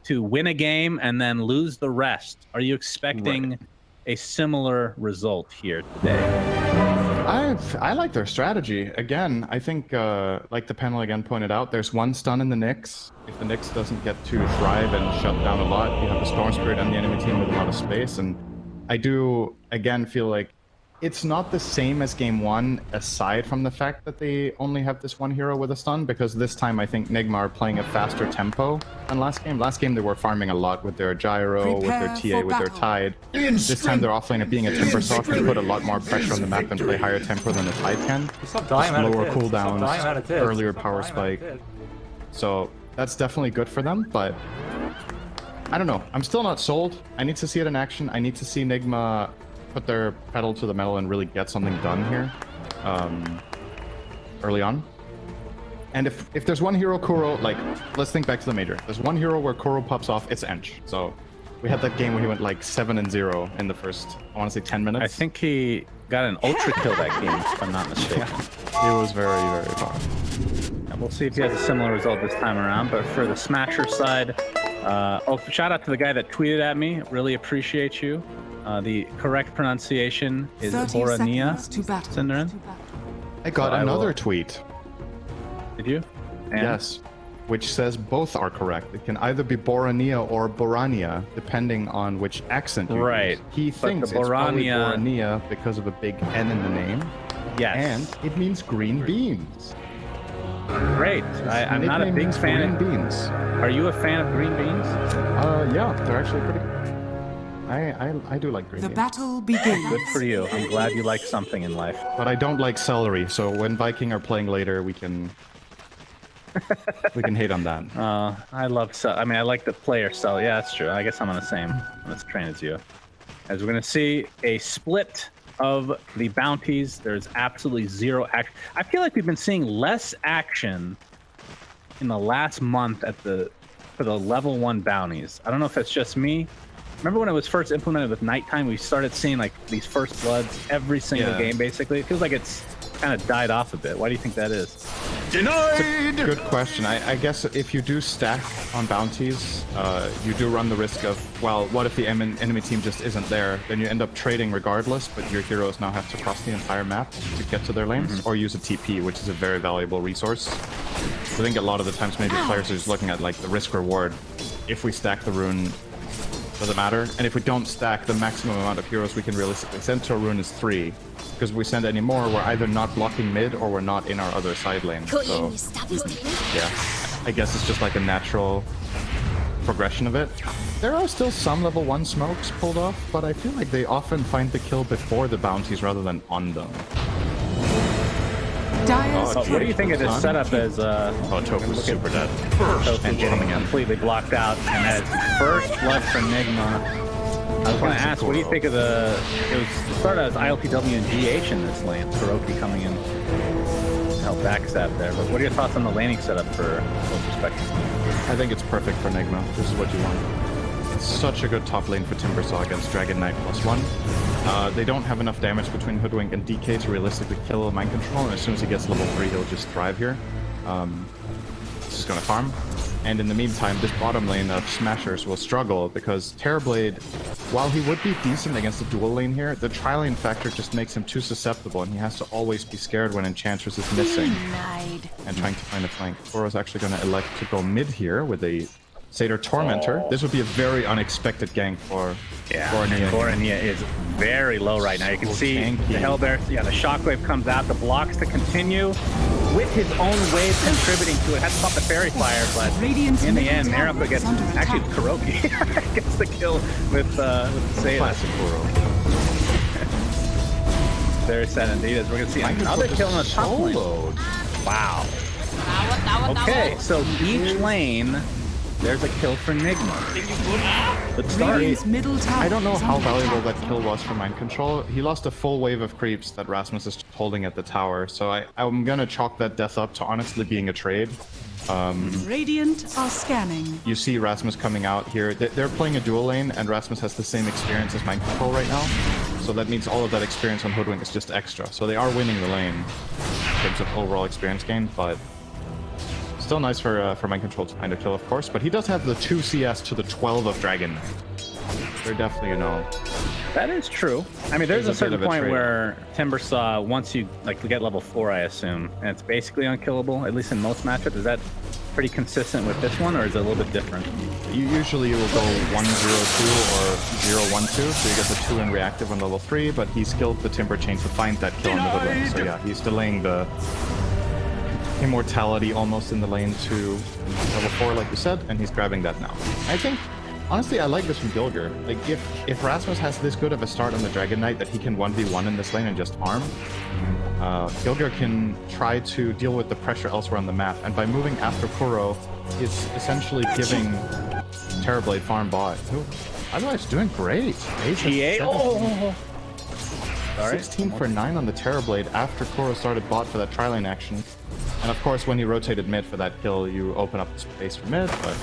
to win a game and then lose the rest. Are you expecting a similar result here today? I like their strategy. Again, I think, like the panel again pointed out, there's one stun in the Nyx. If the Nyx doesn't get to thrive and shut down a lot, you have the Storm Spirit and the enemy team with a lot of space. And I do, again, feel like it's not the same as game one, aside from the fact that they only have this one hero with a stun, because this time I think Nigma are playing a faster tempo than last game. Last game they were farming a lot with their Gyro, with their TA, with their Tide. This time their offlaner being a Templar Saw can put a lot more pressure on the map and play higher tempo than the Tide can. Lower cooldowns, earlier power spike. So that's definitely good for them, but I don't know. I'm still not sold. I need to see it in action. I need to see Nigma put their pedal to the metal and really get something done here early on. And if there's one hero Kuro, like, let's think back to the major. There's one hero where Kuro pops off, it's Ench. So we had that game where he went like 7-0 in the first, I want to say 10 minutes. I think he got an ultra kill that game, if I'm not mistaken. He was very, very far. And we'll see if he has a similar result this time around. But for the Smasher side, shout out to the guy that tweeted at me. Really appreciate you. The correct pronunciation is Borania Cinderin. I got another tweet. Did you? And? Yes, which says both are correct. It can either be Borania or Borania, depending on which accent you use. He thinks it's probably Borania because of a big N in the name. Yes. And it means green beans. Great. I'm not a big fan of green beans. Are you a fan of green beans? Yeah, they're actually pretty good. I do like green beans. The battle begins. Good for you. I'm glad you like something in life. But I don't like celery, so when Viking are playing later, we can hate on that. I love I mean, I like the player celery. Yeah, that's true. I guess I'm on the same train as you. As we're gonna see a split of the bounties. There's absolutely zero action. I feel like we've been seeing less action in the last month for the level 1 bounties. I don't know if it's just me. Remember when it was first implemented with nighttime, we started seeing like these first bloods every single game, basically? It feels like it's kind of died off a bit. Why do you think that is? Denied! Good question. I guess if you do stack on bounties, you do run the risk of, well, what if the enemy team just isn't there? Then you end up trading regardless, but your heroes now have to cross the entire map to get to their lanes, or use a TP, which is a very valuable resource. I think a lot of the times maybe players are just looking at like the risk-reward. If we stack the rune, does it matter? And if we don't stack, the maximum amount of heroes we can realistically send to a rune is 3. Because if we send any more, we're either not blocking mid or we're not in our other side lane. So, yeah, I guess it's just like a natural progression of it. There are still some level 1 smokes pulled off, but I feel like they often find the kill before the bounties rather than on them. What do you think of this setup as Token is super dead. Token getting completely blocked out, and that is the first blood for Nigma. I was going to ask, what do you think of it started as ILTW and GH in this lane, Kuroki coming in to help backstab there, but what are your thoughts on the laning setup for both perspectives? I think it's perfect for Nigma. This is what you want. It's such a good top lane for Timbersaw against Dragon Knight +1. They don't have enough damage between Hoodwink and DK to realistically kill Mind Control, and as soon as he gets level 3, he'll just thrive here. He's just gonna farm. And in the meantime, this bottom lane of Smashers will struggle because Terrorblade, while he would be decent against the dual lane here, the tri-lane factor just makes him too susceptible, and he has to always be scared when Enchantress is missing and trying to find a flank. Koro's actually going to elect to go mid here with a Satyr Tormentor. This would be a very unexpected gank for Borania. Borania is very low right now. You can see the Hellbear, the Shockwave comes out, the blocks to continue with his own wave contributing to it. Had to pop the Fairy Fire, but in the end, Marika gets, actually Kuroki gets the kill with the Satyr. Classic Kuro. Very sad indeed, as we're going to see another kill in the top lane. Wow. Okay, so each lane, there's a kill for Nigma. Let's start. I don't know how valuable that kill was for Mind Control. He lost a full wave of creeps that Rasmus is holding at the tower, so I'm gonna chalk that death up to honestly being a trade. Radiant are scanning. You see Rasmus coming out here. They're playing a dual lane, and Rasmus has the same experience as Mind Control right now. So that means all of that experience on Hoodwink is just extra. So they are winning the lane in terms of overall experience gain, but Still nice for mind control to find a kill, of course, but he does have the 2 CS to the 12 of Dragon. They're definitely, you know... That is true. I mean, there's a bit certain of a point trade-off. where Timber Saw, once you like get level 4, I assume, and it's basically unkillable, at least in most matchups. Is that pretty consistent with this one, or is it a little bit different? Usually you will go 1-0-2 or 0-1-2, so you get the 2 in reactive on level 3, but he skilled the Timber Chain to find that kill in the mid lane. So yeah, he's delaying the immortality almost in the lane to level 4, like you said, and he's grabbing that now. I think, honestly, I like this from Gilger. Like, if Rasmus has this good of a start on the Dragon Knight that he can 1v1 in this lane and just farm, Gilger can try to deal with the pressure elsewhere on the map, and by moving after Kuro, he's essentially giving Terrorblade farm bot. Otherwise, doing great. Ace has TA. 16 for 9 on the Terrorblade after Kuro started bot for that tri-lane action. And of course, when you rotated mid for that kill, you open up the space for mid, but...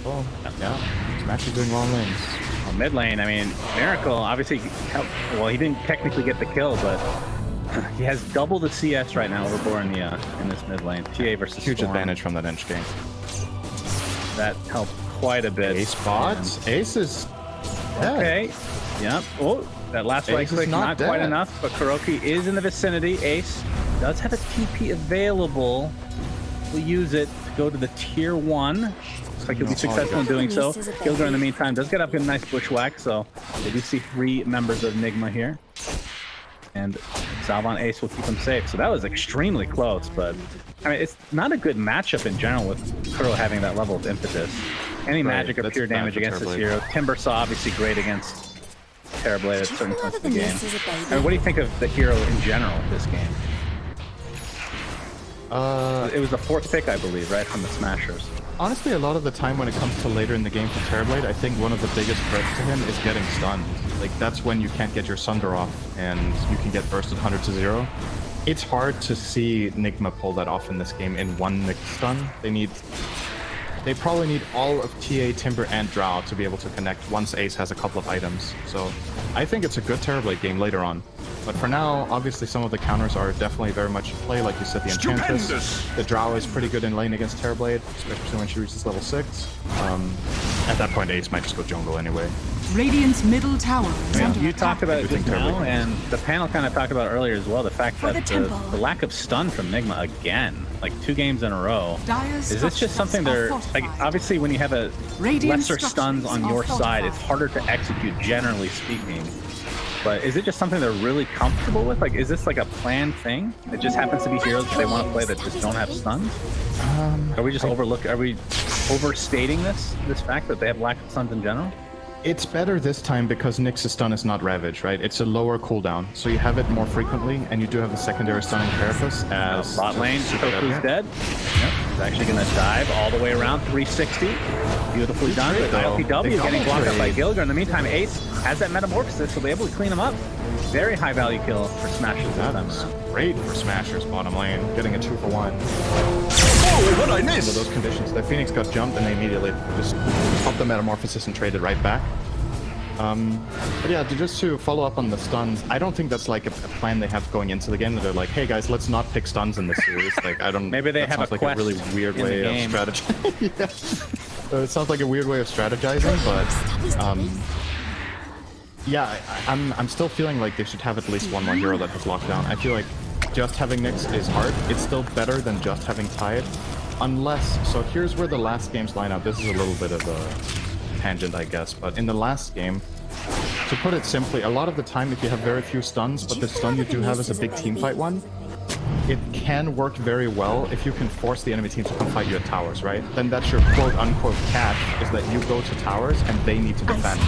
Oh, yeah. Smash is doing well in lanes. Well, mid lane, I mean, Miracle obviously helped. Well, he didn't technically get the kill, but he has double the CS right now over Boar in this mid lane. TA versus Huge Storm. advantage from that Ench game. That helped quite a bit. Ace bot. Ace is dead. Okay. Yep. Oh, that last right Ace is click, not not quite dead. enough, but Kuroki is in the vicinity. Ace does have a TP available. We'll use it to go to the tier 1. Looks like he'll be successful in doing so. Gilger in the meantime does get up a nice bushwhack, so they do see 3 members of Nigma here. And Salvan Ace will keep him safe. So that was extremely close, but I mean, it's not a good matchup in general with Kuro having that level of impetus. Any magic or that's pure bad damage for against this Terrorblade. hero. Timber Saw obviously great against Terrorblade at certain points of the game. I mean, what do you think of the hero in general this game? It was the 4th pick, I believe, right, from the Smashers. Honestly, a lot of the time when it comes to later in the game for Terrorblade, I think one of the biggest threats to him is getting stunned. Like, that's when you can't get your Sunder off and you can get bursted 100 to 0. It's hard to see Nigma pull that off in this game in one Nyx stun. They probably need all of TA, Timber, and Drow to be able to connect once Ace has a couple of items. So I think it's a good Terrorblade game later on. But for now, obviously some of the counters are definitely very much in play. Like you said, the Enchantress. The Drow is pretty good in lane against Terrorblade, especially when she reaches level 6. At that point, Ace might just go jungle anyway. Radiant's middle tower is I mean, under you attack. talked about it just Everything now, Terrorblade. and the panel kind of talked about it earlier as well, the fact For that the temple. the lack of stun from Nigma again, like 2 games in a row. Dire's Is this just something structures they're... are Like, fortified. obviously, when you have a Radiant lesser stuns on structures your are side, it's fortified. harder to execute, generally speaking. But is it just something they're really comfortable with? Like, is this like a planned thing? It just happens to be heroes that they want to play that just don't have stuns? Are we just are we overstating this fact that they have lack of stuns in general? It's better this time because Nyx's stun is not Ravage, right? It's a lower cooldown, so you have it more frequently, and you do have a secondary stunning Carapace as... Bot lane, super Toku's dead. dead. Yep. He's actually going to dive all the way around, 360. Beautifully done. trade, But though. ILPW They getting blocked up by trade. Gilger. In the meantime, Ace has that metamorphosis, so they're able to clean him up. Very high value kill for Smashers this time That's around. great for Smashers bottom lane, getting a 2 for 1. Oh, what I Under miss? those conditions, the Phoenix got jumped and they immediately just popped the Metamorphosis and traded right back. But yeah, just to follow up on the stuns, I don't think that's like a plan they have going into the game. That they're like, hey guys, let's not pick stuns in this series. Like, I don't. Maybe they that have sounds a like quest a really weird in the way of game. strategizing. Yeah. It sounds like a weird way of strategizing, but yeah, I'm still feeling like they should have at least one more hero that has lockdown. I feel like just having Nyx is hard. It's still better than just having Tide, unless. So here's where the last game's lineup. This is a little bit of a tangent, I guess, but in the last game, to put it simply, a lot of the time if you have very few stuns, but the stun you do have is a big teamfight one, it can work very well if you can force the enemy team to come fight you at towers, right? Then that's your quote-unquote catch, is that you go to towers and they need to defend.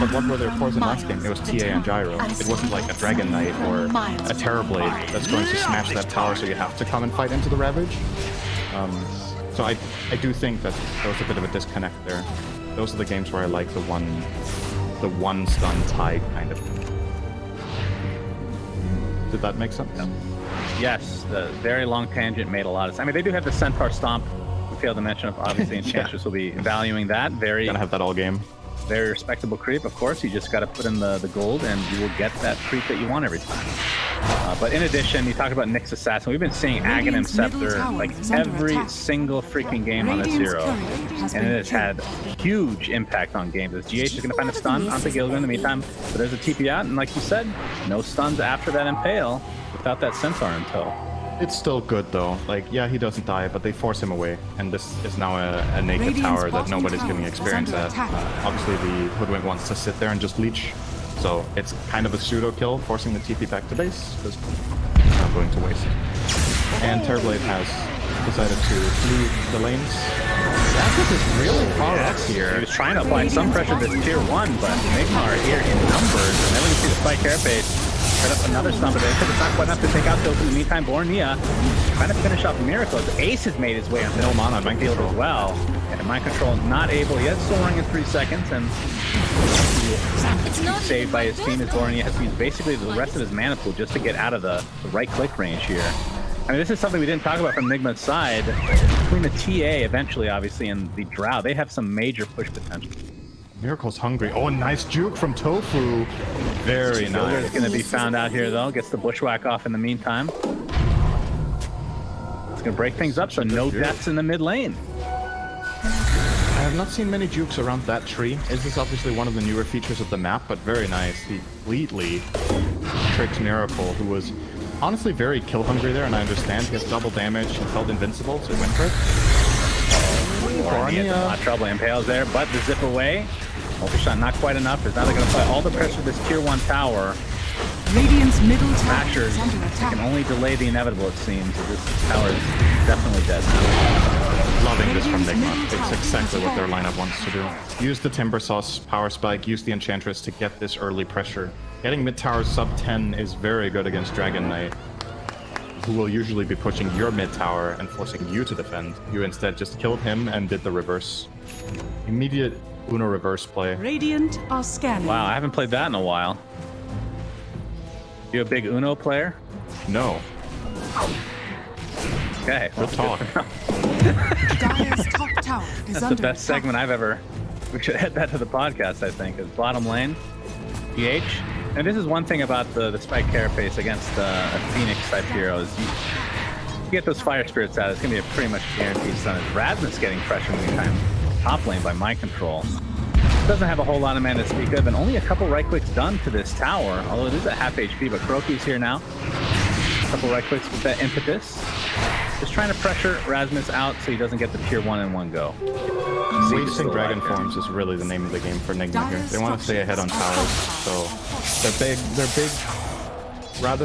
But what were their cores in last game? It was TA and Gyro. It wasn't like a Dragon Knight or a Terrorblade that's going to smash that tower so you have to come and fight into the Ravage. So I do think that there was a bit of a disconnect there. Those are the games where I like the one stun Tide kind of thing. Did that make sense? Yes, the very long tangent made a lot of sense. I mean, they do have the Centaur Stomp. We failed to mention, obviously, Enchantress will be valuing that. Very, Gonna have that all game. very respectable creep, of course. You just got to put in the gold, and you will get that creep that you want every time. But in addition, you talked about Nyx Assassin. We've been seeing Aghanim Scepter like every single freaking game on this hero. And it has had huge impact on games. As GH is going to find a stun onto Gilgar in the meantime. But there's a TP out, and like you said, no stuns after that Impale without that Centaur in tow. It's still good though. Like, yeah, he doesn't die, but they force him away. And this is now a naked tower that nobody's getting experience at. Obviously, the Hoodwink wants to sit there and just leech. So it's kind of a pseudo kill, forcing the TP back to base, because it's not going to waste. And Terrorblade has decided to leave the lanes. Rasmus is really far up here. He was trying to apply some pressure to this tier 1, but Nigma are here in numbers. And then we can see the spike carapace set up another stun, but it's not quite enough to take out Tofu. In the meantime, Bornea trying to finish off Miracles. Ace has made his way onto No mana Mind Field as well. And Mind Control not able. He has soaring in 3 seconds, and saved by his team as Bornea has used basically the rest of his mana pool just to get out of the right-click range here. I mean, this is something we didn't talk about from Nigma's side. Between the TA, eventually, obviously, and the Drow, they have some major push potential. Miracle's hungry. Oh, nice juke from Tofu. Very nice. Gilgar's going to be found out here, though. Gets the bushwhack off in the meantime. It's going to break things up, so no deaths in the mid lane. I have not seen many jukes around that tree. This is obviously one of the newer features of the map, but very nice. He completely tricked Miracle, who was honestly very kill hungry there, and I understand. He has double damage and felt invincible, so he went for it. Bornea, a lot of trouble. Impales there, but the zip away. Multi-shot not quite enough. Is now they're going to apply all the pressure to this tier 1 tower. Radiant's middle tower Smashers is under attack. can only delay the inevitable, it seems. This tower is definitely dead now. Loving this from Nigma. It's exactly what their lineup wants to do. Use the Timber Sauce Power Spike, use the Enchantress to get this early pressure. Getting mid tower sub 10 is very good against Dragon Knight, who will usually be pushing your mid tower and forcing you to defend. You instead just killed him and did the reverse. Immediate Uno reverse play. Radiant are scanning. Wow, I haven't played that in a while. You a big Uno player? No. Okay. Good talk. Dire's top tower is That's the under best attack. segment I've ever... We should add that to the podcast, I think, is bottom lane, PH. And this is one thing about the Spike Carapace against a Phoenix-type hero is you get those Fire Spirits out, it's going to be a pretty much guaranteed stun. Rasmus getting pressure in the meantime. Top lane by Mind Control. Doesn't have a whole lot of mana to speak of, and only a couple right clicks done to this tower, although it is at half HP, but Kroki's here now. A couple right clicks with that impetus. Just trying to pressure Rasmus out so he doesn't get the tier 1 in one go. Wasting Dragon Forms is really the name of the game for Nigma here. They want to stay ahead on towers, so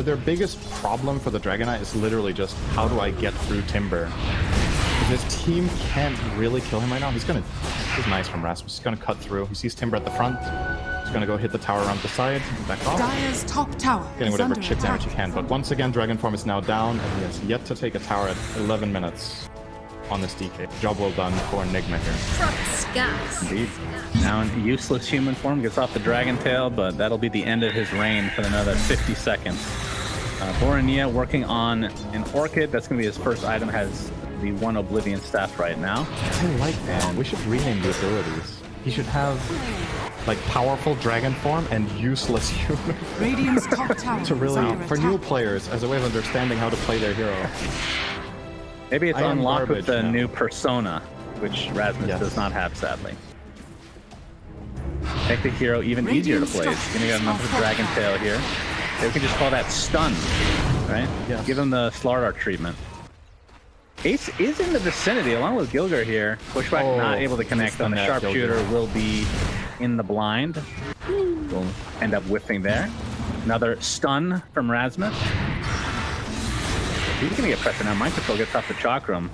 their biggest problem for the Dragon Knight is literally just how do I get through Timber? His team can't really kill him right now. This is nice from Rasmus. He's gonna cut through. He sees Timber at the front. He's gonna go hit the tower around the side, back off. Dire's top tower Getting is whatever under chip attack. damage he can. But once again, Dragon Form is now down, and he has yet to take a tower at 11 minutes on this DK. Job well done for Nigma here. Indeed. Now in useless human form, gets off the Dragon Tail, but that'll be the end of his reign for another 50 seconds. Bornea working on an Orchid. That's going to be his first item. Has the 1 Oblivion Staff right now. I like that. We should rename the abilities. He should have, like, powerful Dragon Form and useless human. Radiant's top tower To is really, under for attack. new players, as a way of understanding how to play their hero. Maybe it's I am unlocked with garbage the now. new Persona, which Rasmus Yes. does not have, sadly. Make the hero even easier to play. It's going to get enough of a Dragon Tail here. We can just call that stun, right? Yes. Give him the Slardar treatment. Ace is in the vicinity, along with Gilgar here. Pushback Oh, not able to connect on the that sharpshooter. Gilgar. Will be in the blind. Will end up whiffing there. Another stun from Rasmus. He's gonna get pressure now. Mind Control gets off the Chakram.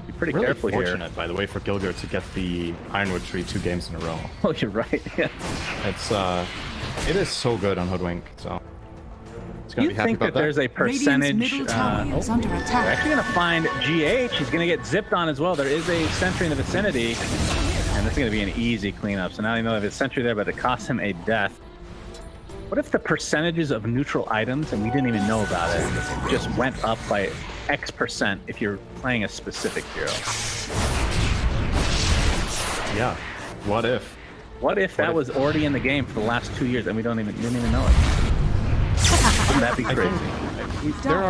Be pretty Really careful fortunate, here. by the way, for Gilgar to get the Ironwood Tree 2 games in a row. Oh, you're right. Yeah. It is so good on Hoodwink, so it's gonna You be happy think about that there's a Radiant's percentage? middle tower is under We're attack. actually gonna find GH. He's gonna get zipped on as well. There is a sentry in the vicinity, and this is gonna be an easy cleanup. So now you know they have a sentry there, but it costs him a death. What if the percentages of neutral items, and we didn't even know about it, just went up by X% if you're playing a specific hero? Yeah. What if? What if that was already in the game for the last 2 years and we didn't even know it? Wouldn't that be crazy? There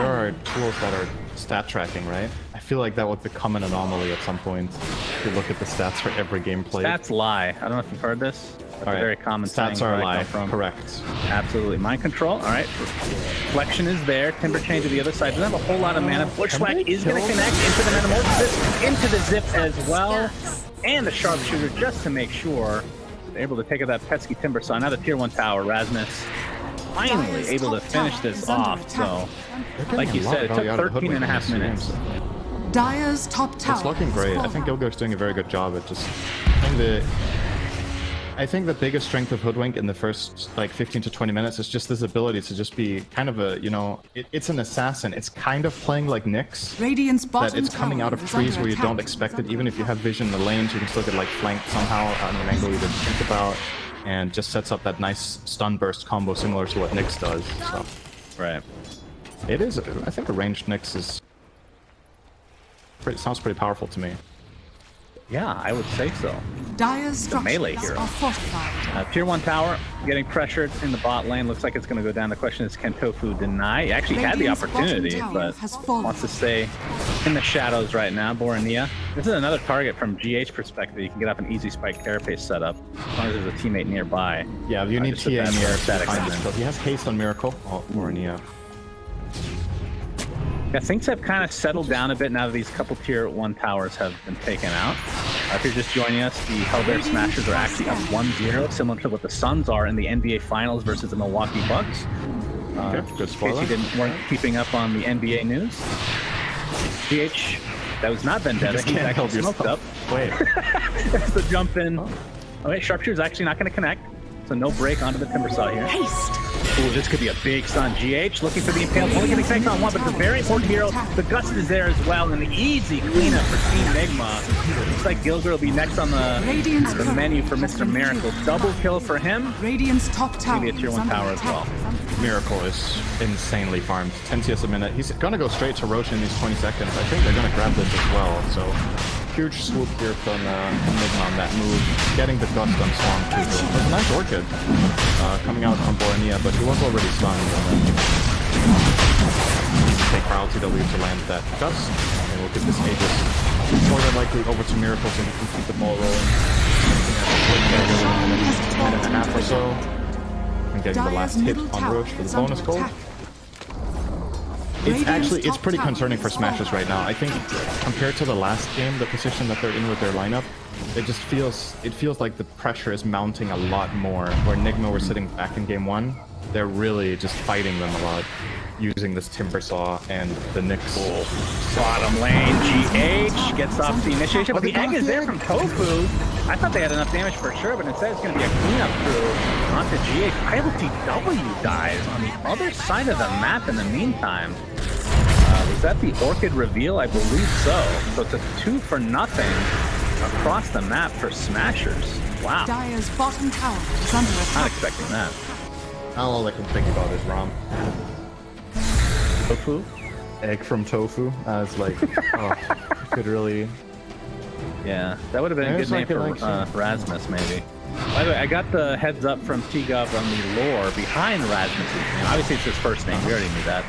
are tools that are stat tracking, right? I feel like that would become an anomaly at some point. If you look at the stats for every game played. Stats lie. I don't know if you've heard this. That's a very common stats saying are where a I lie. come from. Correct. Absolutely. Mind control. All right. Reflection is there. Timber chain to the other side. Doesn't have a whole lot of mana. Bushwhack is going to connect into the metamorphosis, into the zip as well, and the sharpshooter just to make sure they're able to take out that pesky timber saw. Now the tier 1 tower. Rasmus finally able to finish this off. So, like you said, it took 13 and a half minutes. Dire's top tower. It's looking great. I think Gilgir's doing a very good job at just. I think the biggest strength of Hoodwink in the first like 15 to 20 minutes is just this ability to just be kind of a, it's an assassin. It's kind of playing like Nyx. Radiant's bottom that it's coming out of tower trees is where you under don't attack. expect it. Even if you have vision in the lanes, you can still get like flanked somehow on an angle you didn't think about, and just sets up that nice stun burst combo similar to what Nyx does. So Right. it is. I think a ranged Nyx is. Sounds pretty powerful to me. Yeah, I would say so. Dire's melee structures hero. are fortified. Tier 1 tower getting pressured in the bot lane. Looks like it's going to go down. The question is, can Tofu deny? He actually had the Radiant's bottom opportunity, tower but has fallen. wants to stay in the shadows right now. Borania. This is another target from GH perspective. You can get up an easy spike carapace setup as long as there's a teammate nearby. Yeah, you need just TA with that near. static movement. He has haste on Miracle. Oh, Borania. Yeah, things have kind of settled down a bit now that these couple tier 1 towers have been taken out. If you're just joining us, the Hellbear Smashers are actually up 1-0, similar to what the Suns are in the NBA Finals versus the Milwaukee Bucks. Okay, good In case spoiler. you weren't keeping up on the NBA news. GH, that was not Vendetta. just He's can't actually help smoked up. yourself. Wait. That's the jump in. Okay, Sharpshooter's actually not going to connect, so no break onto the timber saw here. Haste. Ooh, this could be a big stun. GH looking for the impale. Only going to connect on one, but it's a very important hero. The Gust is there as well, and an easy cleanup for Team Nigma. Looks like Gilgir will be next on the menu for Mr. Miracle. Double kill for him. Radiant's top tower. Maybe a tier is 1 under tower as attack. well. Miracle is insanely farmed. 10 CS a minute. He's gonna go straight to Roche in these 20 seconds. I think they're gonna grab this as well. So huge swoop here from Nigma on that move. Getting the Gust on Swarm too. That's a nice Orchid coming out from Borania, but he was already stunned. Take our LTW to land that Gust, and we'll get this Aegis more than likely over to Miracle so he can keep the ball rolling. Minute and a half or so. And getting the last hit on Roche for the bonus gold. It's pretty concerning for Smashers right now. I think compared to the last game, the position that they're in with their lineup, it feels like the pressure is mounting a lot more. Where Nigma were sitting back in game 1, they're really just fighting them a lot, using this timber saw and the Nyx. Bottom lane, GH gets off the initiation, but the egg is there from Tofu. I thought they had enough damage for sure, but instead it's going to be a cleanup through onto GH. ILTW dies on the other side of the map in the meantime. Was that the Orchid reveal? I believe so. So it's a 2-for-0 across the map for Smashers. Wow. Dire's bottom tower is under Not attack. expecting that. All I can think about is Rom. Tofu? Egg from Tofu. It's like, oh, could really... Yeah, that would have been a good name for Rasmus, maybe. By the way, I got the heads up from T-Gov on the lore behind Rasmus's name. Obviously, it's his first name. We already knew that.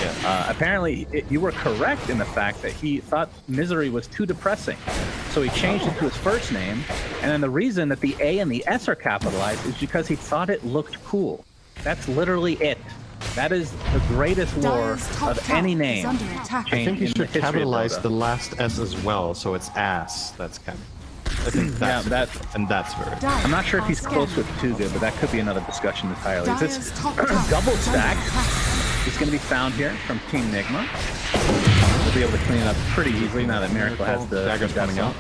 Yeah. Apparently, you were correct in the fact that he thought Misery was too depressing. So he changed it to his first name. And then the reason that the A and the S are capitalized is because he thought it looked cool. That's literally it. That is the greatest lore Dire's top of tower any is name. under attack. I think you in the should history of capitalize Dota. the last S as well, so it's ass. That's kind of... I think that's... and that's very... I'm not sure if he's close with Tuga, but that could be another discussion entirely. Is Dire's this top tower double is under stack? attack. It's going to be found here from Team Nigma. We'll be able to clean it up pretty easily now that Miracle has the Dagger's coming out.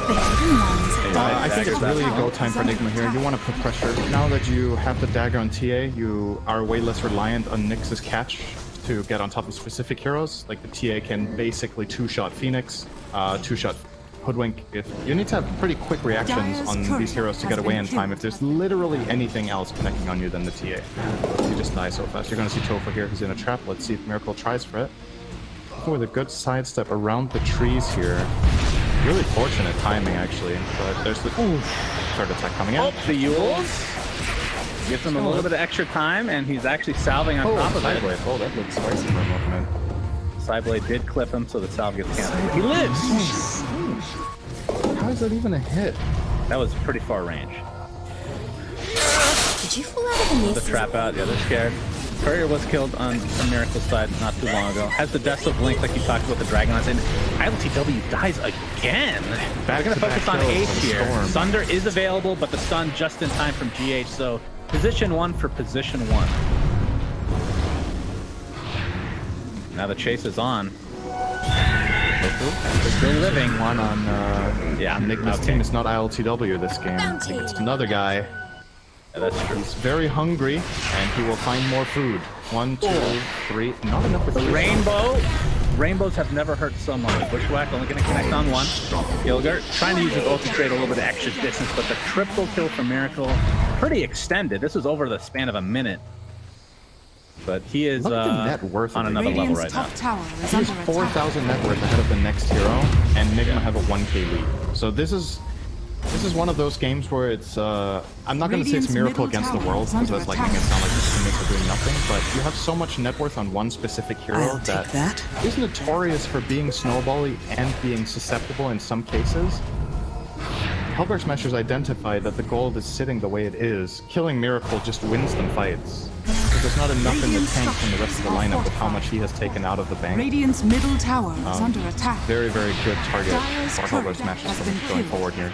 The hidden ones. I think it's really go time for Nigma here. You want to put pressure. Now that you have the dagger on TA, you are way less reliant on Nyx's catch to get on top of specific heroes. Like the TA can basically 2-shot Phoenix, 2-shot Hoodwink. You need to have pretty quick reactions on these heroes to get away in time. If there's literally anything else connecting on you than the TA, you just die so fast. You're going to see Tofu here. He's in a trap. Let's see if Miracle tries for it. With a good sidestep around the trees here. Really fortunate timing, actually. But there's the third attack coming in. Oh, the Yules. Gives him a little bit of extra time, and he's actually salving on top of it. Sideblade. Oh, that looks spicy for a moment. Sideblade did clip him, so the salve gets canceled. He lives! How is that even a hit? That was pretty far range. Did you fall out of the The trap out, yeah, they're scared. Courier was killed on Miracle's side not too long ago. Has the Death of Blink like you talked about the Dragon Lance, and ILTW dies again. We're gonna focus on Ace here. Sunder is available, but the stun just in time from GH, so position 1 for position 1. Now the chase is on. They're still living. One on Nigma's team. It's not ILTW this game. I think it's another guy. Yeah, that's true. He's very hungry, and he will find more food. 1, 2, 3. Not enough with the Rainbow. Rainbows have never hurt someone. Bushwhack only going to connect on 1. Gilgert trying to use his ult to create a little bit of extra distance, but the triple kill from Miracle, pretty extended. This was over the span of a minute. But he is Look at the net worth on of another level Radiant's right top now. tower is He's under attack. 4,000 net worth ahead of the next hero, and Nigma have a 1k lead. So this is one of those games where it's I'm not going to say it's Radiant's Miracle middle against the tower world is because under that's like attack. making it sound like these teammates are doing nothing, but you have so much net worth on one specific hero that is notorious for being snowbally and being susceptible in some cases. Hellberg Smashers identified that the gold is sitting the way it is. Killing Miracle just wins them fights. Because there's not enough in the tank from the rest of the lineup with how much he has taken out of the bank. Radiant's middle tower is under attack. Very, very good target Dire's for courier Hellberg Smashers has been going killed. forward here.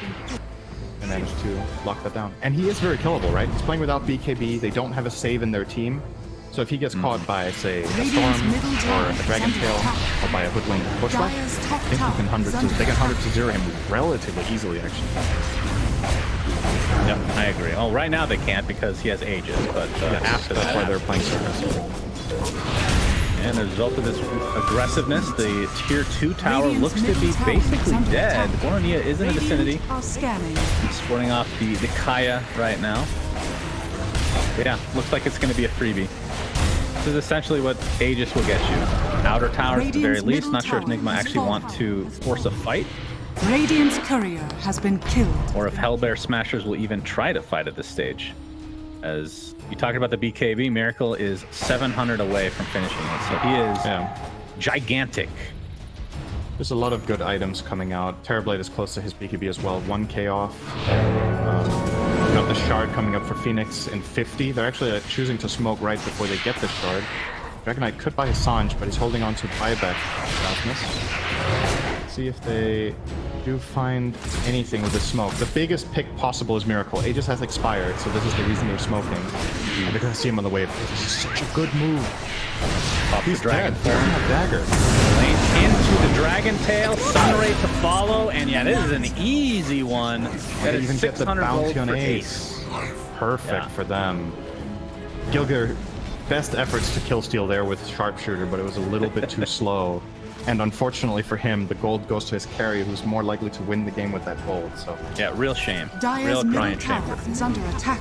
And managed to lock that down. And he is very killable, right? He's playing without BKB. They don't have a save in their team. So if he gets caught by, say, a Storm Radiant's middle or tower a is Dragon under Tail attack. or by a Hoodwink Bushwhack, Dire's I top think tower they can is under they can attack. 100-0 him relatively easily, actually. Yep, I agree. Oh, right now they can't because he has Aegis, but after That's that, why they're playing so aggressive. and as a result of this aggressiveness, the tier 2 tower Radiant's looks to be middle tower is basically under dead. attack. Bornea is in the vicinity. Radiant are scanning. He's sporting off the Kaya right now. But yeah, looks like it's going to be a freebie. This is essentially what Aegis will get you. Outer tower at the very Radiant's least. middle Not sure if tower Nigma is actually want fallen. to force a fight, Radiant's courier has been killed. or if Hellbear Smashers will even try to fight at this stage. As you talked about the BKB, Miracle is 700 away from finishing it, so he is gigantic. There's a lot of good items coming out. Terrorblade is close to his BKB as well. 1k off. Got the shard coming up for Phoenix in 50. They're actually choosing to smoke right before they get the shard. Dragon Knight could buy his Sanj, but he's holding on to buyback. See if they do find anything with the smoke. The biggest pick possible is Miracle. Aegis has expired, so this is the reason they're smoking. And they're gonna see him on the wave. This is such a good move. He's Dragon dead. They don't have dagger. Lane into the Dragon Tail, Sunray to follow, and yeah, this is an easy one. That They is even get the 600 bounty gold on for Ace. Perfect Yeah. for them. Gilgir, best efforts to kill steal there with Sharpshooter, but it was a little bit too slow. And unfortunately for him, the gold goes to his carry, who's more likely to win the game with that gold. So Yeah, real shame. Dire's Real middle crying shame. tower is under attack.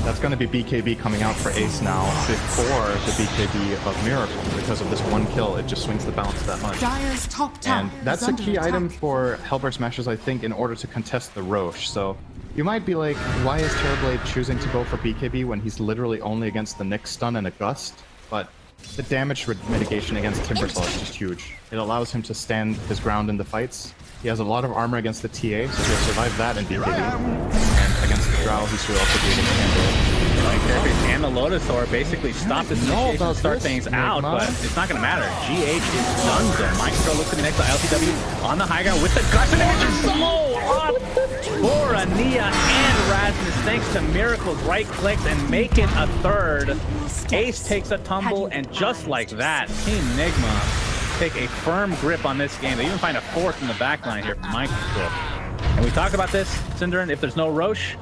that's going to be BKB coming out for Ace now before the BKB of Miracle. Because of this one kill, it just swings the balance that much. Dire's top tower And that's is a under key attack. item for Hellberg Smashers, I think, in order to contest the Roche. So you might be like, why is Terrorblade choosing to go for BKB when he's literally only against the Nyx stun and a Gust? But the damage mitigation against Timbersaw is just huge. It allows him to stand his ground in the fights. He has a lot of armor against the TA, so he'll survive that in BKB. And against the Drow, he should also be able to handle it. Like Characters and the Lotus Or basically stop this know initiation about and start this, things out, Nigma. but it's not going to matter. GH is done zone. Maestro looks to the next to LTW on the high ground with the Gust, and it's slow up for Ania and Rasmus thanks to Miracle's right clicks and make it a third. Ace takes a tumble, and just like that, Team Nigma take a firm grip on this game. They even find a fourth in the backline here from Maestro. And we talked about this, Cinderin, if there's no Roche,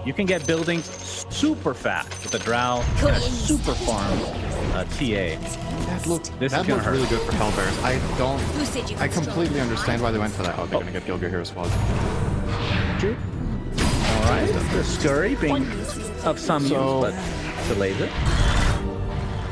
you can get buildings super fast with a Drow and a super farm TA. That looked This is gonna hurt. really good for Hellbears. Who said you I could completely understand why they went for that. Oh, they're gonna get Gilgir here as well. All right, the scurry being of some use, So- but delays it.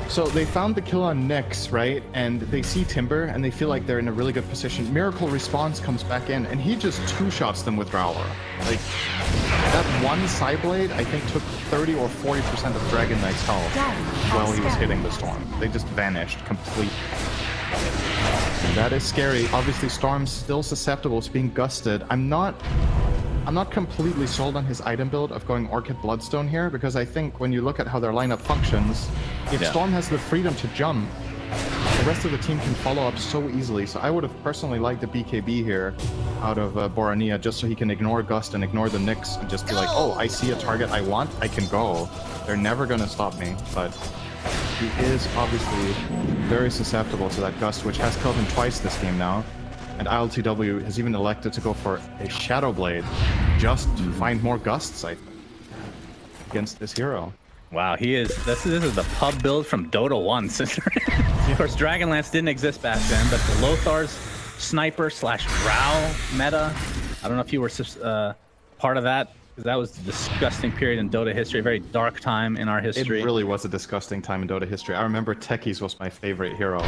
So they found the kill on Nyx, right? And they see Timber, and they feel like they're in a really good position. Miracle response comes back in, and he just two-shots them with Growler. Like, that one Psyblade, I think, took 30 or 40% of Dragon Knight's health while he was hitting the Storm. They just vanished completely. And that is scary. Obviously, Storm's still susceptible to being gusted. I'm not completely sold on his item build of going Orchid Bloodstone here, because I think when you look at how their lineup functions, if Storm has the freedom to jump, the rest of the team can follow up so easily. So I would have personally liked the BKB here out of Borania, just so he can ignore Gust and ignore the Nyx and just be like, oh, I see a target I want, I can go. They're never going to stop me, but he is obviously very susceptible to that Gust, which has killed him twice this game now. And ILTW has even elected to go for a Shadow Blade just to find more Gusts, I think, against this hero. Wow, this is the pub build from Dota 1. Of course, Dragonlance didn't exist back then, but the Lothar's sniper / Drow meta, I don't know if you were part of that, because that was a disgusting period in Dota history, a very dark time in our history. It really was a disgusting time in Dota history. I remember Techies was my favorite hero.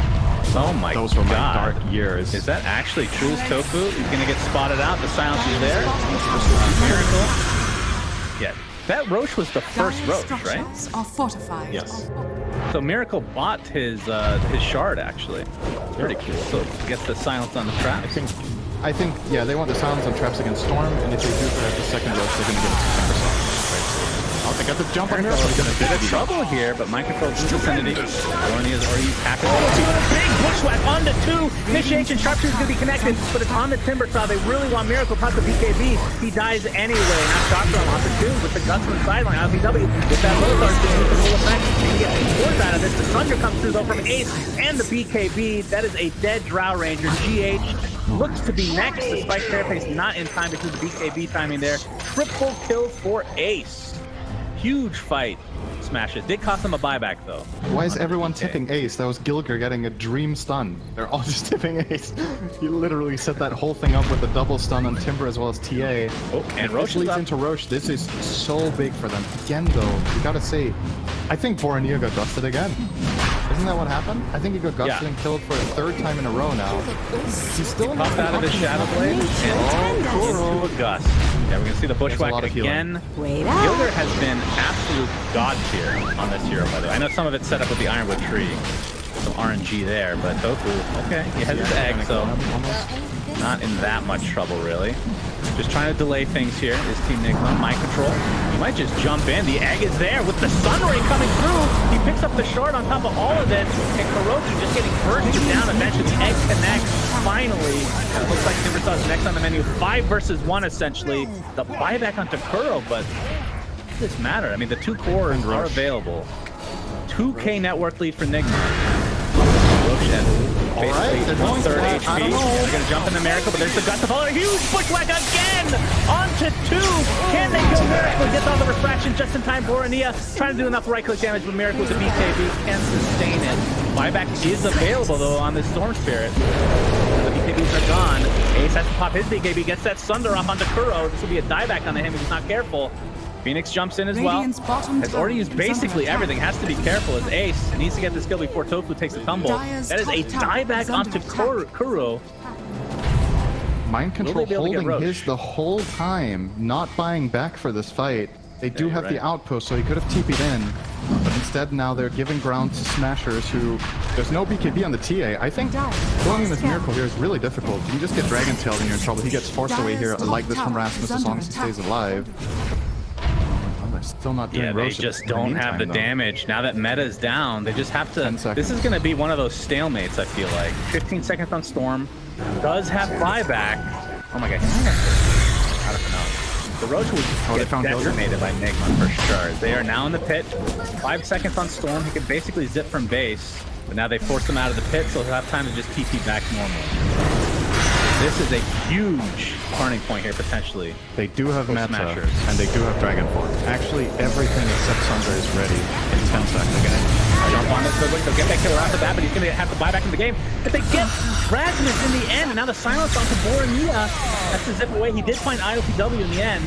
Oh my god. Those were my dark years. Is that actually true as Tofu? He's gonna get spotted out. The silence is there. Miracle. Yeah, that Roche was the first Roche, right? Are fortified. Yes. So Miracle bought his shard actually. Pretty cool. So gets the silence on the trap. I think, yeah, they want the silence on traps against Storm, and if they do grab the second Roche, they're gonna get it to 10%. Oh, they got the jump on Miracle. He's in a bit of trouble here, but mind controls his vicinity. Borania is already attacking. Oh, big bushwhack on the 2. Initiation Sharpshooter's gonna be connected, but it's on the Timber side. They really want Miracle past the BKB. He dies anyway. Now shot from off the 2 with the guts from the sideline. ILTW with that Lothar to use the full effect. He can get 2 scores out of this. The Sunder comes through though from Ace and the BKB. That is a dead Drow Ranger. GH looks to be next, despite Carapace not in time because of the BKB timing there. Triple kill for Ace. Huge fight. Smash it. Did cost him a buyback though. Why is everyone tipping Ace? That was Gilger getting a dream stun. They're all just tipping Ace. He literally set that whole thing up with a double stun on Timber as well as TA. Oh, and Roche leads into Roche. This is so big for them. Again though, you gotta say, I think Borania got gusted again. Isn't that what happened? I think he got gusted and killed for a 3rd time in a row now. He's still popped out of his Shadow Blade and Kuro a Gust. Yeah, we're gonna see the Bushwhack again. Gilder has been absolute god tier on this hero, by the way. I know some of it's set up with the Ironwood tree, some RNG there, but Tofu, okay, he has his egg, so not in that much trouble really. Just trying to delay things here is Team Nigma. Mind control. He might just jump in. The egg is there with the sun ray coming through. He picks up the shard on top of all of this, and Kuroki just getting bursted down. Eventually, the egg connects. Finally, it looks like Timbersaw's next on the menu. 5 versus 1 essentially. The buyback onto Kuro, but what does this matter? I mean, the 2 cores are available. 2K network lead for Nigma. Alright, they're going 1/3 I HP. don't know. They're gonna jump into Miracle, but there's the guts to follow. A huge bushwhack again! Onto 2! Can they kill Miracle? Gets all the refraction just in time. Borania trying to do enough right-click damage, but Miracle with the BKB can sustain it. Buyback is available though on this Storm Spirit. The BKBs are gone. Ace has to pop his BKB, gets that Sunder off onto Kuro. This will be a dieback on him if he's not careful. Phoenix jumps in as well. Has already used basically everything. Has to be careful as Ace needs to get this kill before Tofu takes the tumble. That is a dieback onto Kuro. Mind control holding his the whole time, not buying back for this fight. They do have the outpost, so he could have TP'd in. But instead now they're giving ground to Smashers who... There's no BKB on the TA. I think going in this Miracle here is really difficult. You can just get Dragon Tailed and you're in trouble. He gets forced away here. I like this from Rasmus as long as he stays alive. Still not doing they Roche just don't have the damage. Now that meta is down, they just have to... This is going to be one of those stalemates, I feel like. 15 seconds on Storm. Does have buyback. Oh my god. I don't know. The Roche will get decimated by Nigma for sure. They are now in the pit. 5 seconds on Storm. He can basically zip from base. But now they forced him out of the pit, so he'll have time to just TP back normal. This is a huge turning point here, potentially. They do have meta, and they do have Dragon Form. Actually, everything except Sunder is ready in 10 seconds. Jump on this quickly. They'll get that kill after that, but he's going to have to buy back in the game. But they get Rasmus in the end, and now the silence onto Borania. That's to zip away. He did find ILTW in the end.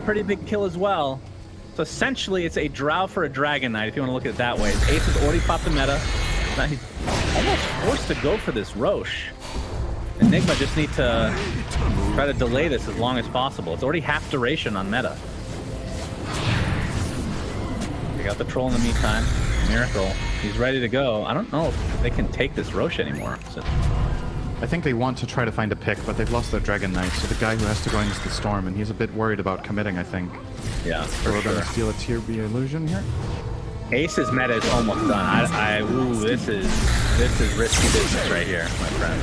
Pretty big kill as well. So essentially, it's a drow for a Dragon Knight, if you want to look at it that way. Ace has already popped the meta. Now he's almost forced to go for this Roche. And Nigma just need to try to delay this as long as possible. It's already half duration on meta. They got the troll in the meantime. Miracle. He's ready to go. I don't know if they can take this Roche anymore. So I think they want to try to find a pick, but they've lost their Dragon Knight, so the guy who has to go into the Storm, and he's a bit worried about committing, I think. yeah, So for we're sure. going to steal a tier B illusion here. Ace's meta is almost done. Ooh, this is risky business right here, my friend.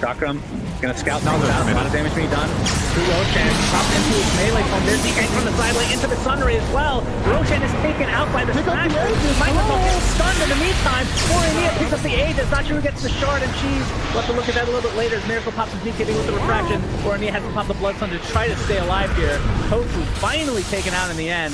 Chakram gonna scout things out. A lot of damage being done. Through Roshan, popped into his melee form. There's the egg from the side lane into the Sunray as well. Roshan is taken out by the smash. Nigma gets stunned in the meantime. Nia picks up the Aegis. Not sure who gets the shard, and she's. We'll have to look at that a little bit later. As Miracle pops his BKB with the refraction. Nia has to pop the Blood Sun to try to stay alive here. Tofu finally taken out in the end.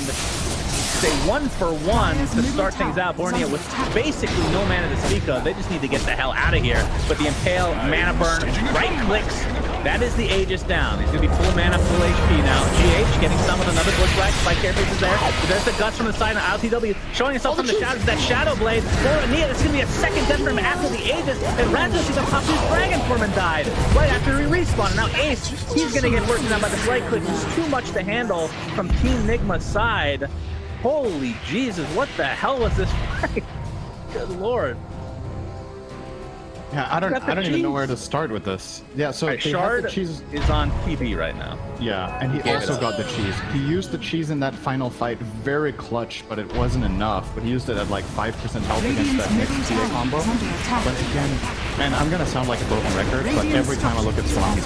A 1-for-1 to start things out. Borneo with basically no mana to speak of. They just need to get the hell out of here. But the Impale, mana burn, right clicks. That is the Aegis down. He's going to be full mana, full HP now. GH getting some with another Bushwhack. Spike Carapace is there. But there's the Guts from the side of LTW showing himself from the shadows. That Shadow Blade. Nia, this is going to be a second death from him after the Aegis. And Razmus even popped his Dragon Form and died right after he respawned. And now Ace, he's going to get worked on by the right click. It's too much to handle from Team Nigma's side. Holy Jesus, what the hell was this fight? Good lord. Yeah, I don't even know cheese. where to start with this. Yeah, so Right, they have Shard the cheese. is on PB right now. Yeah, and he gave also it up. got the cheese. He used the cheese in that final fight, very clutch, but it wasn't enough. But he used it at like 5% health against that Radiant's next middle TA combo. tower is under attack. But again, man, I'm gonna sound like a broken record, but every time I look at Swan,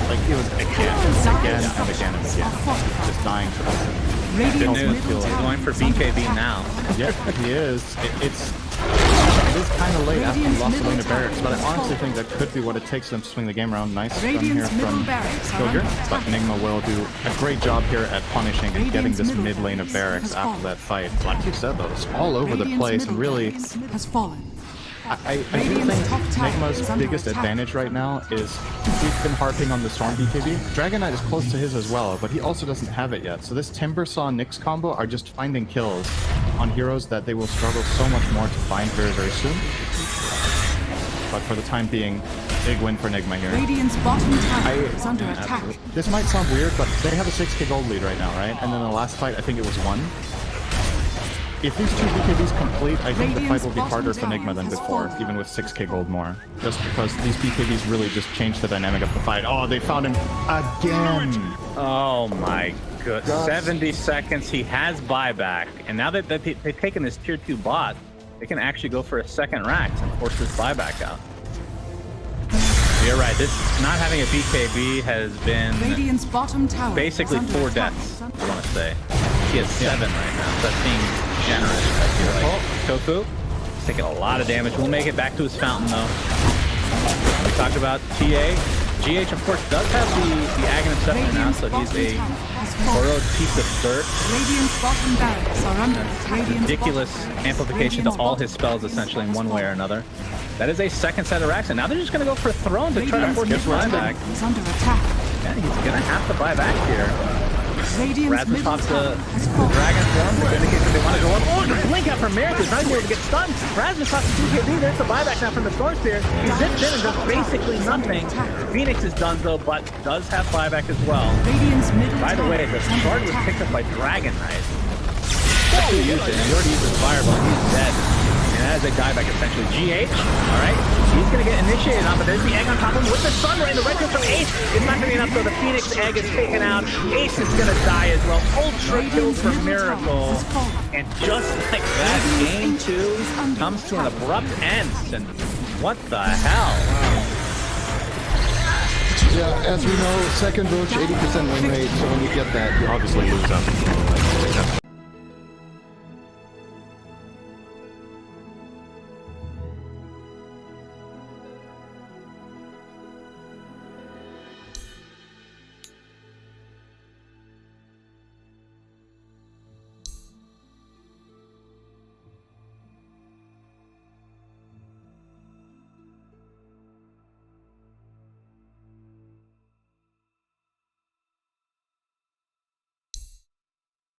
like it was again and again and again and again, just dying to this. Good Radiant's news, middle he's tower going for is under BKB attack. now. Yeah, he is. It is kind of late after he lost the lane of barracks, but I honestly think that could be what it takes them to swing the game around. Nice run here Radiant's middle from barracks are Pilger, under but attack. Nigma will do a great job here at punishing and getting Radiant's this middle mid lane of barracks has after fallen. that fight. Like you said though, it's all over the Radiant's place, and middle really, barracks has fallen. I do Radiant's think top tower Nigma's is under biggest attack. advantage right now is we've been harping on the Storm BKB. Dragon Knight is close to his as well, but he also doesn't have it yet. So this Timber Saw Nyx combo are just finding kills on heroes that they will struggle so much more to find very, very soon. But for the time being, big win for Nigma here. Radiant's bottom tower is under attack. This might sound weird, but they have a 6k gold lead right now, right? And then the last fight, I think it was 1. If these two BKBs complete, I think the fight will be harder for Nigma than before, even with 6k gold more. Just because these BKBs really just changed the dynamic of the fight. Oh, they found him again! Oh my good. 70 seconds, he has buyback. And now that they've taken this tier 2 bot, they can actually go for a second Rax and force this buyback out. You're right, this not having a BKB has been Radiant's bottom tower basically is under 4 attack. deaths, I want to say. He has 7 right now, so that's being generous, I feel like. Tofu, he's taking a lot of damage. We'll make it back to his fountain, though. We talked about TA. GH, of course, does have the Aghanim Scepter now, so he's a borrowed piece of dirt. Radiant's bottom barracks are under Radiant's Ridiculous bottom- amplification to Radiant's all bottom his spells, essentially, in has one way or fallen. another. That is a second set of racks, and now they're just going to go for a throne to try to force this Radiant's buyback. middle is under attack. Yeah, he's going to have to buy back here. Radiant's Rasmus middle pops tower the has fallen. dragon form to indicate that they want to go up. Oh, the blink out from Miracle. He's not even able to get stunned. Rasmus pops the 2KB. There's the buyback now from the Storm Spear. He zips in and does basically nothing. Phoenix is done, though, but does have buyback as well. Radiant's middle By the way, tower the is under shard was attack. picked up by Dragon Knight. He used it. He already used his fireball. He's dead. And that is a dieback, essentially. GH, all right. He's going to get initiated on, but there's the egg on top of him with the Sunray and the red kill from Ace. It's not going to be enough, though. The Phoenix egg is taken out. Ace is going to die as well. Ultra kill for Miracle. And just like that, game 2 comes to an abrupt end. And what the hell? Yeah, as we know, second Roach, 80% win rate, so when you get that, you obviously lose up. Like, that's